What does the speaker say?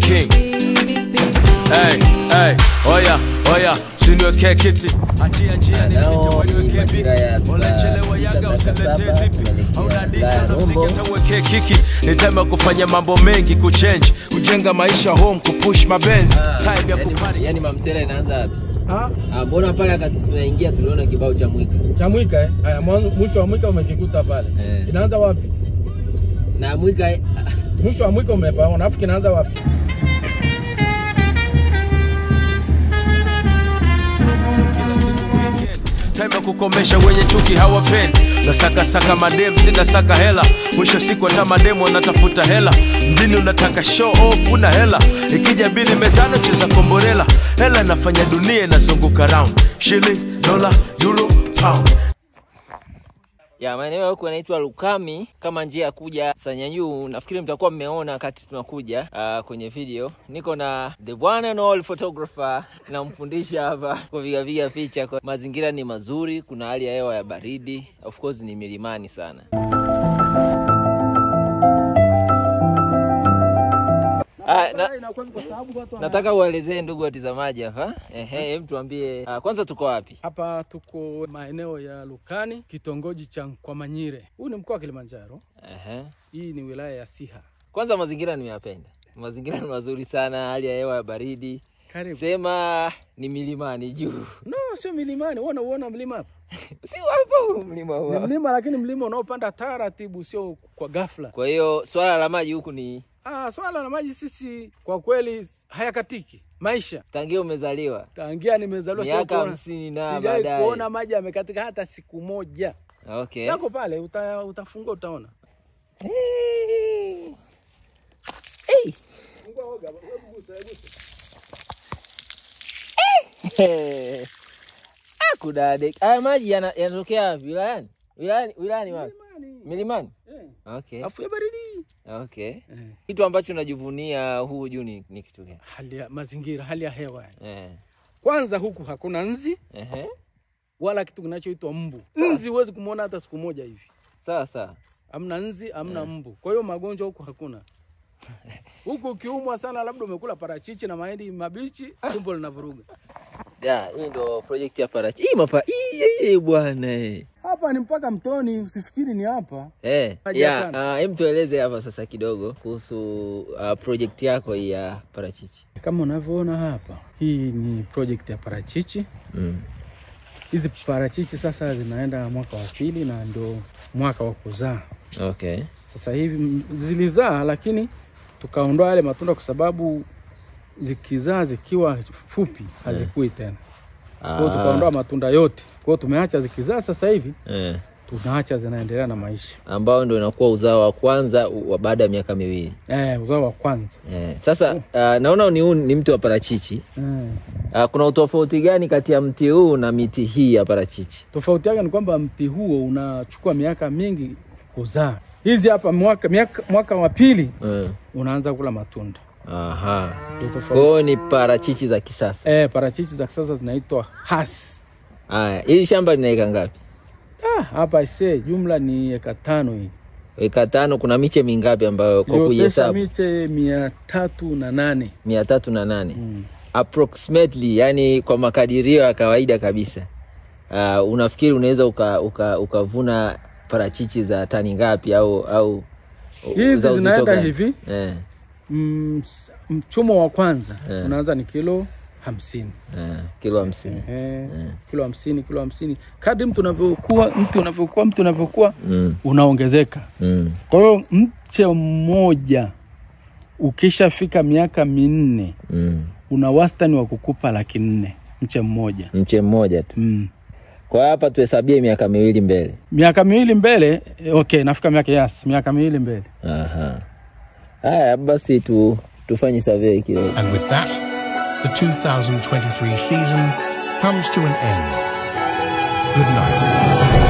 king. Hey, hey, oya, oya, siniweke kiti. Achia njia nipite waniweke viti. Olechelewa yaga usilete zipi. Hauna disa na mziki ataweke kiki. Ni time ya kufanya mambo mengi, kuchange, kujenga maisha home, kupush mabenzi. Time ya kupani. Yani mamsela inaanza wapi? Mbona pale wakati tunaingia tuliona kibao cha Mwika. Cha Mwika eh? Haya mwisho wa Mwika umekikuta pale. Inaanza wapi? Na Mwika mwisho wa Mwika umepaona, nafikiri inaanza wapi? Time ya kukomesha wenye chuki hawapendi. Nasaka saka madem, sina saka hela. Mwisho siku hata mademu wanatafuta hela. Mjini unataka show off, una hela. Ikija bili mezana cheza komborela. Hela inafanya dunia inazunguka round. Shilling, dollar, euro, pound. Ya maeneo huko yanaitwa Lukami kama njia ya kuja Sanyanyu. Nafikiri mtakuwa mmeona wakati tunakuja kwenye video. Niko na the one and all photographer, namfundisha hapa kupiga picha. Mazingira ni mazuri, kuna hali ya hewa ya baridi. Of course ni milimani sana. Nataka uelezee ndugu watazamaji hapa. Hebu tuambie kwanza tuko wapi? Hapa tuko maeneo ya Lukani, kitongoji cha Kwamanyire. Huu ni mkoa wa Kilimanjaro. Hii ni wilaya ya Siha. Kwanza mazingira nimeyapenda. Mazingira ni mazuri sana, hali ya hewa ya baridi. Karibu. Sema ni milimani juu. No, sio milimani. Unaona mlima hapa? Si hapo mlima huo. Ni mlima, lakini mlima unaopanda taratibu, sio kwa ghafla. Kwa hiyo swala la maji huku ni swala la maji sisi kwa kweli hayakatiki. Maisha tangia umezaliwa? Tangia nimezaliwa miaka 50 na baadaye kuona maji yamekatika hata siku moja. Okay. Yako pale utafungua utaona. Fungua oga, hebu gusa. Kudade. Haya maji yanatokea wapi? Wilayani wapi? Milimani. Okay. Afu ya baridi. Okay. Kitu ambacho unajivunia huu juu ni kitu gani? Hali ya mazingira, hali ya hewa. Kwanza huku hakuna nzi. Wala kitu kinachoitwa mbu. Nzi huwezi kumuona hata siku moja hivi. Sawa. Hamna nzi, hamna mbu. Kwa hiyo magonjwa huku hakuna. Huku ukiumwa sana labda umekula parachichi na mahindi mabichi, tumbo linavuruga. Hii ndo project ya parachichi. Hii bwana. Hapa ni mpaka mtoni, usifikiri ni hapa. Hebu tueleze hapa sasa kidogo kuhusu project yako ya parachichi. Kama unavyoona hapa, hii ni project ya parachichi. Hizi parachichi sasa zinaenda mwaka wa 2 na ndio mwaka wa kuzaa. Okay. Sasa hivi zilizaa, lakini tukaondoa yale matunda kwa sababu zikizaa zikiwa fupi hazikui tena. Kwa hiyo tukaondoa matunda yote. Kwa hiyo tumeacha zikizaa sasa hivi. Tunaacha zinaendelea na maisha. Ambao ndio inakuwa uzao wa kwanza baada ya miaka 2. Uzao wa kwanza. Sasa naona ni mti wa parachichi. Kuna utofauti gani kati ya mti huu na miti hii ya parachichi? Tofauti yake ni kwamba mti huo unachukua miaka mingi kuzaa. Hizi hapa mwaka wa 2 unaanza kula matunda. Kwa ni parachichi za kisasa. Parachichi za kisasa zinaitwa Has. Hili shamba lina eka ngapi? Hapa jumla ni eka 5 hii. Eka 5 kuna miche mingapi ambayo kwa kuhesabu? Miche 308. 308. Approximately, yani kwa makadirio ya kawaida kabisa. Unafikiri unaweza ukavuna parachichi za tani ngapi au hizi zinaenda hivi? Mchumo wa kwanza unaanza ni kilo 50. Kilo 50. Kilo 50. Kadri mtu unavyokuwa unaongezeka. Kwa hiyo mche mmoja ukishafika miaka 4 una wastani wa kukupa 400,000 mche mmoja. Mche mmoja tu. Kwa hapa tuhesabie miaka 2 mbele. Miaka 2 mbele, okay, nafika miaka 2 mbele. Haya basi tufanye survey kidogo. And with that, the 2023 season comes to an end. Good night.